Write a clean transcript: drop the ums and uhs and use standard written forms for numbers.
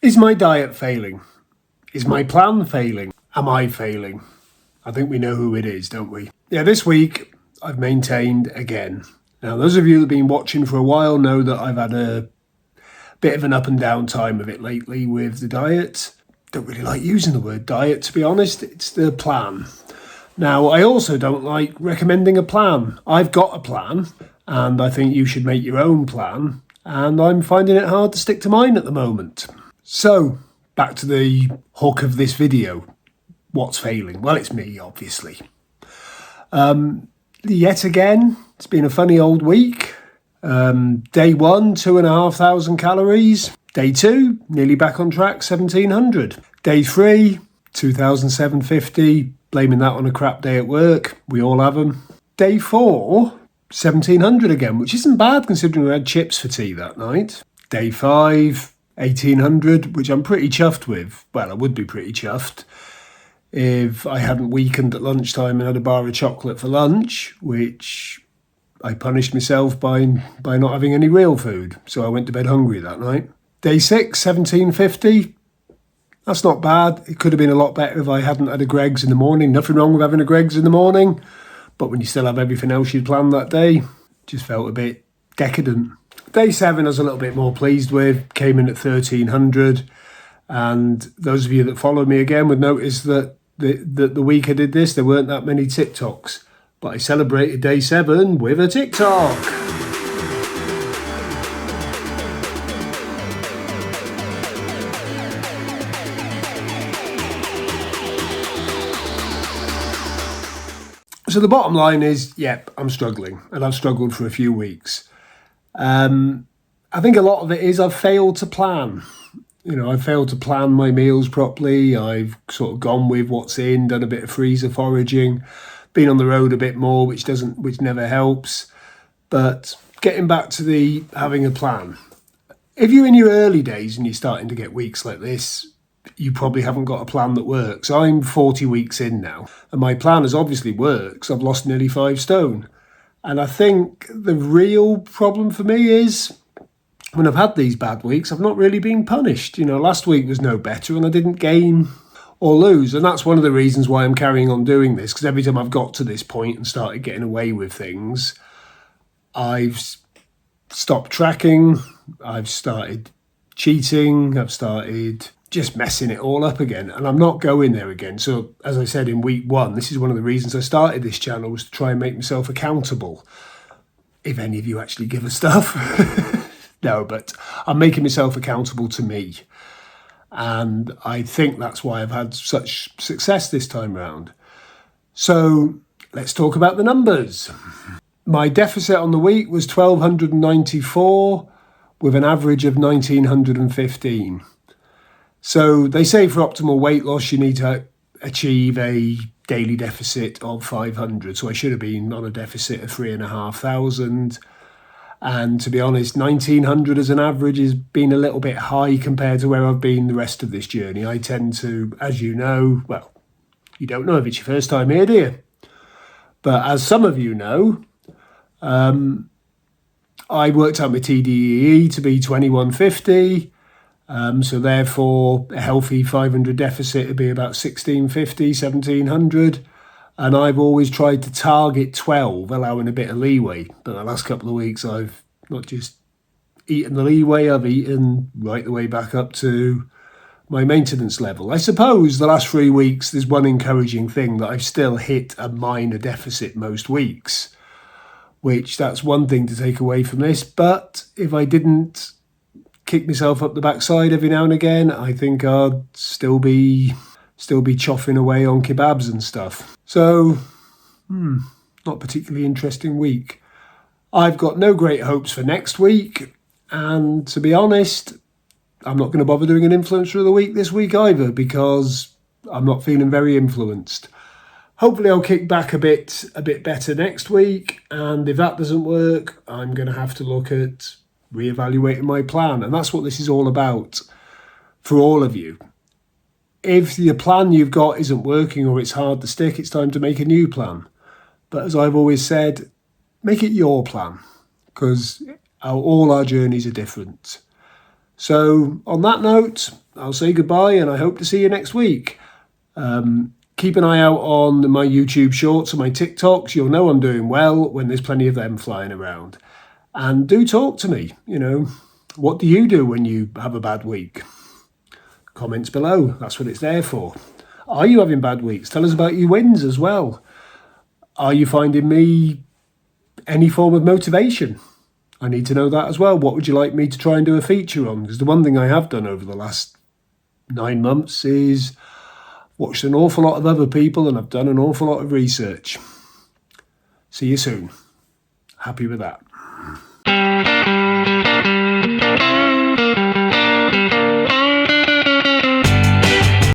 Is my diet failing? Is my plan failing? Am I failing? I think we know who it is, don't we? Yeah, this week I've maintained again. Now, those of you that have been watching for a while know that I've had a bit of an up and down time of it lately with the diet. Don't really like using the word diet, to be honest. It's the plan. Now, I also don't like recommending a plan. I've got a plan, and I think you should make your own plan, and I'm finding it hard to stick to mine at the moment. So, back to the hook of this video. What's failing? Well, it's me, obviously. Yet again, it's been a funny old week. Day 1, 2,500 calories. Day 2, nearly back on track, 1,700. Day 3, 2,750. Blaming that on a crap day at work. We all have them. Day 4, 1,700 again, which isn't bad considering we had chips for tea that night. Day 5, 1,800, which I'm pretty chuffed with. Well, I would be pretty chuffed if I hadn't weakened at lunchtime and had a bar of chocolate for lunch, which I punished myself by not having any real food. So I went to bed hungry that night. Day 6, 1,750. That's not bad. It could have been a lot better if I hadn't had a Greggs in the morning. Nothing wrong with having a Greggs in the morning. But when you still have everything else you'd planned that day, just felt a bit decadent. Day 7 I was a little bit more pleased with. Came in at 1,300. And those of you that follow me again would notice that the week I did this, there weren't that many TikToks. But I celebrated day 7 with a TikTok. So the bottom line is, yep, I'm struggling, and I've struggled for a few weeks. I think a lot of it is I've failed to plan. I've failed to plan my meals properly. I've sort of gone with what's in, done a bit of freezer foraging, been on the road a bit more, which never helps. But getting back to having a plan. If you're in your early days and you're starting to get weeks like this, you probably haven't got a plan that works. I'm 40 weeks in now, and my plan has obviously worked. I've lost nearly 5 stone. And I think the real problem for me is when I've had these bad weeks, I've not really been punished. Last week was no better and I didn't gain or lose. And that's one of the reasons why I'm carrying on doing this, because every time I've got to this point and started getting away with things, I've stopped tracking, I've started cheating, I've started just messing it all up again, and I'm not going there again. So as I said in week 1, this is one of the reasons I started this channel, was to try and make myself accountable. If any of you actually give a stuff. No, but I'm making myself accountable to me. And I think that's why I've had such success this time round. So let's talk about the numbers. My deficit on the week was 1,294 with an average of 1,915. So they say for optimal weight loss, you need to achieve a daily deficit of 500. So I should have been on a deficit of 3,500. And to be honest, 1,900 as an average has been a little bit high compared to where I've been the rest of this journey. I tend to, as you know, well, you don't know if it's your first time here, do you? But as some of you know, I worked out my TDEE to be 2150. So therefore, a healthy 500 deficit would be about 1,650, 1,700. And I've always tried to target 12, allowing a bit of leeway. But the last couple of weeks, I've not just eaten the leeway, I've eaten right the way back up to my maintenance level. I suppose the last 3 weeks, there's one encouraging thing that I've still hit a minor deficit most weeks, which that's one thing to take away from this. But if I didn't kick myself up the backside every now and again, I think I'd still be choffing away on kebabs and stuff. So, not particularly interesting week. I've got no great hopes for next week, and to be honest, I'm not going to bother doing an influencer of the week this week either, because I'm not feeling very influenced. Hopefully I'll kick back a bit better next week, and if that doesn't work, I'm going to have to look at reevaluating my plan, and that's what this is all about for all of you. If the plan you've got isn't working or it's hard to stick, it's time to make a new plan. But as I've always said, make it your plan, because all our journeys are different. So on that note, I'll say goodbye and I hope to see you next week. Keep an eye out on my YouTube shorts and my TikToks. You'll know I'm doing well when there's plenty of them flying around. And do talk to me. What do you do when you have a bad week? Comments below. That's what it's there for. Are you having bad weeks? Tell us about your wins as well. Are you finding me any form of motivation? I need to know that as well. What would you like me to try and do a feature on? Because the one thing I have done over the last 9 months is watched an awful lot of other people and I've done an awful lot of research. See you soon. Happy with that.